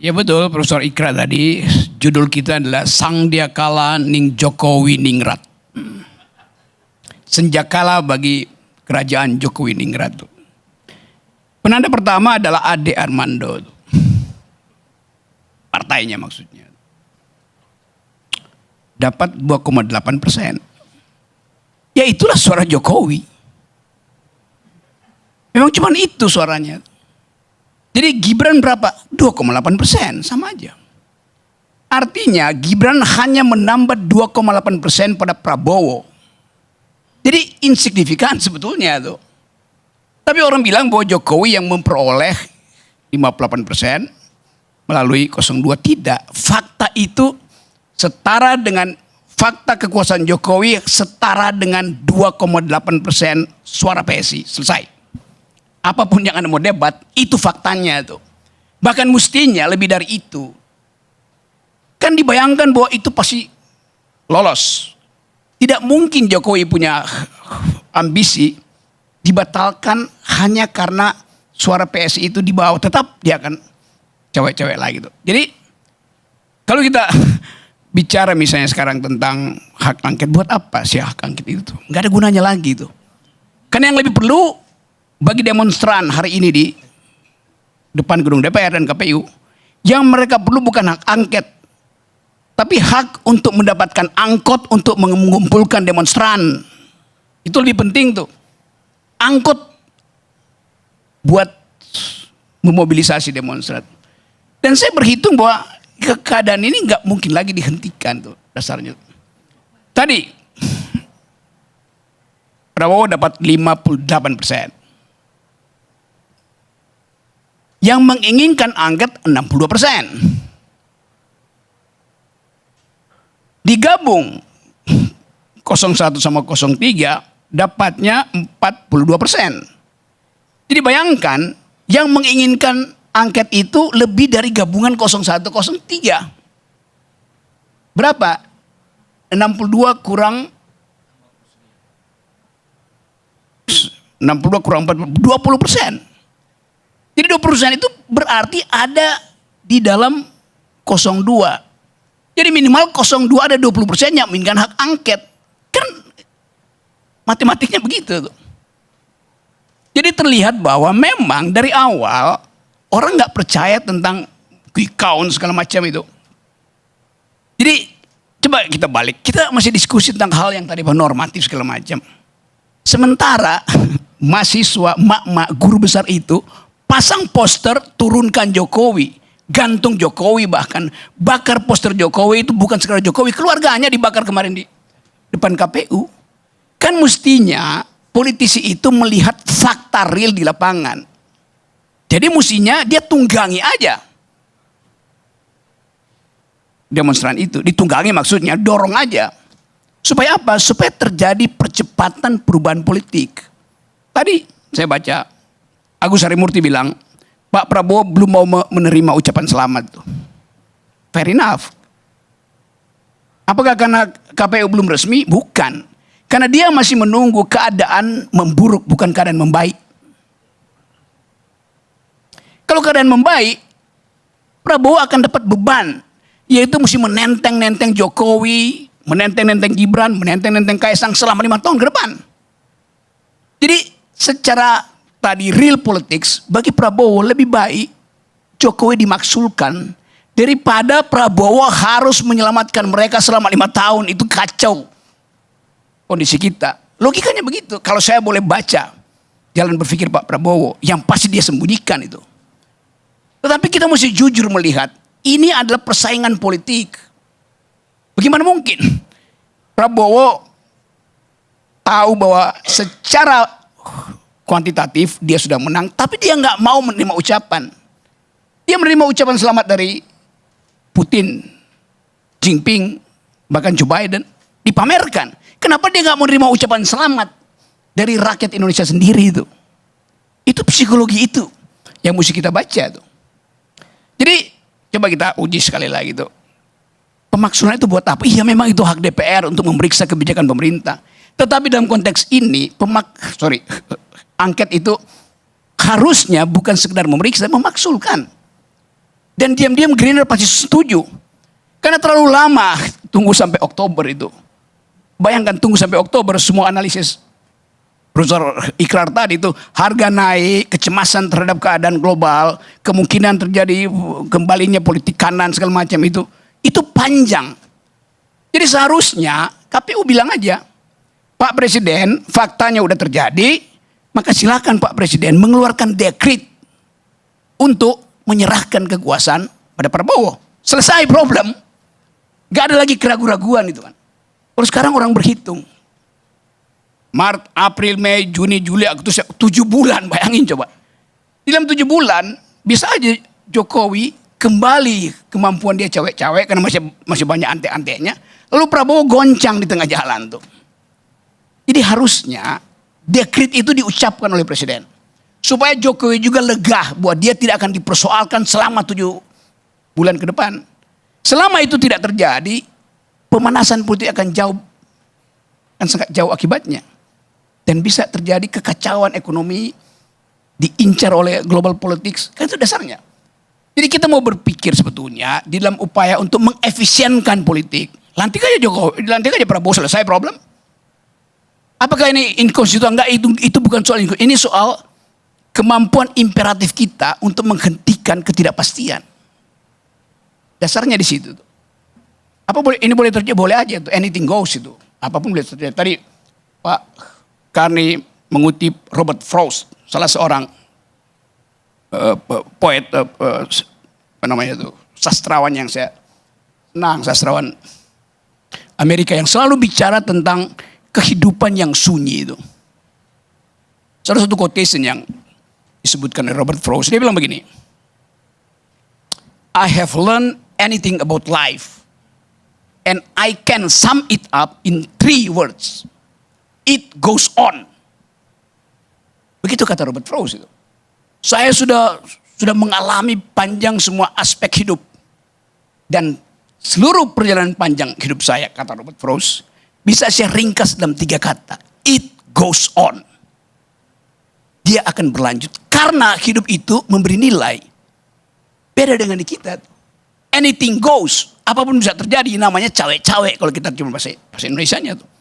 Ya betul, Profesor Ikra tadi. Judul kita adalah Sang Diakala Ning Jokowi Ningrat. Senjakala bagi kerajaan Jokowi Ningrat. Penanda pertama adalah Ade Armando. Partainya maksudnya. Dapat 2,8%. Ya itulah suara Jokowi. Memang cuma itu suaranya. Jadi Gibran berapa? 2,8%, sama aja. Artinya Gibran hanya menambah 2,8% pada Prabowo. Jadi insignifikan sebetulnya tuh. Tapi orang bilang bahwa Jokowi yang memperoleh 58% melalui 02. Tidak. Fakta itu setara dengan fakta kekuasaan Jokowi setara dengan 2,8% suara PSI. Selesai. Apapun yang Anda mau debat, itu faktanya tuh. Bahkan mestinya lebih dari itu. Kan dibayangkan bahwa itu pasti lolos. Tidak mungkin Jokowi punya ambisi dibatalkan hanya karena suara PSI itu di bawah. Tetap dia akan cewek-cewek lagi tuh. Jadi kalau kita bicara misalnya sekarang tentang hak angket, buat apa sih hak angket itu? Nggak ada gunanya lagi tuh. Karena yang lebih perlu bagi demonstran hari ini di depan gedung DPR dan KPU, yang mereka perlu bukan hak angket, tapi hak untuk mendapatkan angkot untuk mengumpulkan demonstran. Itu lebih penting tuh. Angkot buat memobilisasi demonstran. Dan saya berhitung bahwa keadaan ini nggak mungkin lagi dihentikan tuh dasarnya. Tadi Prabowo dapat 58%. Yang menginginkan angket 62%. Digabung 01 sama 03 dapatnya 42%. Jadi bayangkan yang menginginkan angket itu lebih dari gabungan 01 03. Berapa? 62 kurang 40, 20%. Jadi 20% itu berarti ada di dalam 02. Jadi minimal 02 ada 20% yang menginginkan hak angket. Kan matematiknya begitu tuh. Jadi terlihat bahwa memang dari awal orang nggak percaya tentang quick count segala macam itu. Jadi coba kita balik, kita masih diskusi tentang hal yang tadi normatif segala macam. Sementara mahasiswa, mak-mak, guru besar itu pasang poster turunkan Jokowi, gantung Jokowi, bahkan bakar poster Jokowi. Itu bukan sekedar Jokowi, keluarganya dibakar kemarin di depan KPU. Kan mestinya politisi itu melihat fakta real di lapangan. Jadi mestinya dia tunggangi aja demonstran itu. Ditunggangi maksudnya dorong aja. Supaya apa? Supaya terjadi percepatan perubahan politik. Tadi saya baca Agus Harimurti bilang, Pak Prabowo belum mau menerima ucapan selamat. Fair enough. Apakah karena KPU belum resmi? Bukan. Karena dia masih menunggu keadaan memburuk, bukan keadaan membaik. Kalau keadaan membaik, Prabowo akan dapat beban. Yaitu mesti menenteng-nenteng Jokowi, menenteng-nenteng Gibran, menenteng-nenteng Kaisang selama 5 tahun ke depan. Jadi secara tadi real politics, bagi Prabowo lebih baik Jokowi dimaksulkan daripada Prabowo harus menyelamatkan mereka selama 5 tahun. Itu kacau kondisi kita. Logikanya begitu. Kalau saya boleh baca jalan berpikir Pak Prabowo, yang pasti dia sembunyikan itu. Tetapi kita mesti jujur melihat, ini adalah persaingan politik. Bagaimana mungkin Prabowo tahu bahwa secara kuantitatif dia sudah menang, tapi dia nggak mau menerima ucapan. Dia menerima ucapan selamat dari Putin, Jinping, bahkan Joe Biden, dipamerkan. Kenapa dia nggak mau menerima ucapan selamat dari rakyat Indonesia sendiri itu? Itu psikologi itu yang mesti kita baca tuh. Jadi coba kita uji sekali lagi tuh. Pemaksulan itu buat apa? Iya memang itu hak DPR untuk memeriksa kebijakan pemerintah. Tetapi dalam konteks ini angket itu harusnya bukan sekedar memeriksa, memaksulkan. Dan diam-diam Gerindra pasti setuju. Karena terlalu lama tunggu sampai Oktober itu. Bayangkan tunggu sampai Oktober, semua analisis Profesor Ikrar tadi itu, harga naik, kecemasan terhadap keadaan global, kemungkinan terjadi kembalinya politik kanan segala macam itu panjang. Jadi seharusnya KPU bilang aja, Pak Presiden, faktanya udah terjadi, maka silakan Pak Presiden mengeluarkan dekret untuk menyerahkan kekuasaan pada Prabowo. Selesai problem. Gak ada lagi keraguan-raguan itu kan. Kalau sekarang orang berhitung. Maret, April, Mei, Juni, Juli, Agustus, 7 bulan, bayangin coba. Di dalam 7 bulan, bisa aja Jokowi kembali kemampuan dia cewek-cewek, karena masih banyak ante-antenya. Lalu Prabowo goncang di tengah jalan tuh. Jadi harusnya dekret itu diucapkan oleh Presiden. Supaya Jokowi juga lega bahwa dia tidak akan dipersoalkan selama 7 bulan ke depan. Selama itu tidak terjadi, pemanasan politik akan sangat jauh akibatnya. Dan bisa terjadi kekacauan ekonomi, diincar oleh global politics. Kan itu dasarnya. Jadi kita mau berpikir sebetulnya di dalam upaya untuk mengefisienkan politik. Lantik aja Jokowi, lantik aja Prabowo, selesai problem. Apakah ini inkonstitusional? Enggak, itu bukan soal inkonstitusional. Ini soal kemampuan imperatif kita untuk menghentikan ketidakpastian. Dasarnya di situ. Apa boleh, ini boleh terjadi, boleh aja tuh, anything goes itu. Apapun boleh terjadi. Tadi Pak Karni mengutip Robert Frost, salah seorang poet, apa namanya itu, sastrawan yang saya senang, sastrawan Amerika yang selalu bicara tentang kehidupan yang sunyi itu. Salah satu quotation yang disebutkan oleh Robert Frost, dia bilang begini, I have learned anything about life and I can sum it up in 3 words. It goes on. Begitu kata Robert Frost itu. Saya sudah mengalami panjang semua aspek hidup. Dan seluruh perjalanan panjang hidup saya, kata Robert Frost, bisa saya ringkas dalam 3 kata. It goes on. Dia akan berlanjut. Karena hidup itu memberi nilai. Beda dengan di kita. Anything goes. Apapun bisa terjadi, namanya cawe-cawe kalau kita cuma bahasa Indonesianya tuh.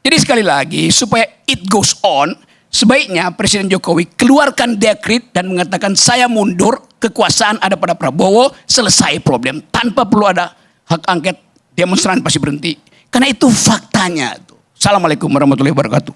Jadi sekali lagi, supaya it goes on, sebaiknya Presiden Jokowi keluarkan dekret dan mengatakan saya mundur, kekuasaan ada pada Prabowo, selesai problem. Tanpa perlu ada hak angket, demonstran pasti berhenti. Karena itu faktanya. Assalamualaikum warahmatullahi wabarakatuh.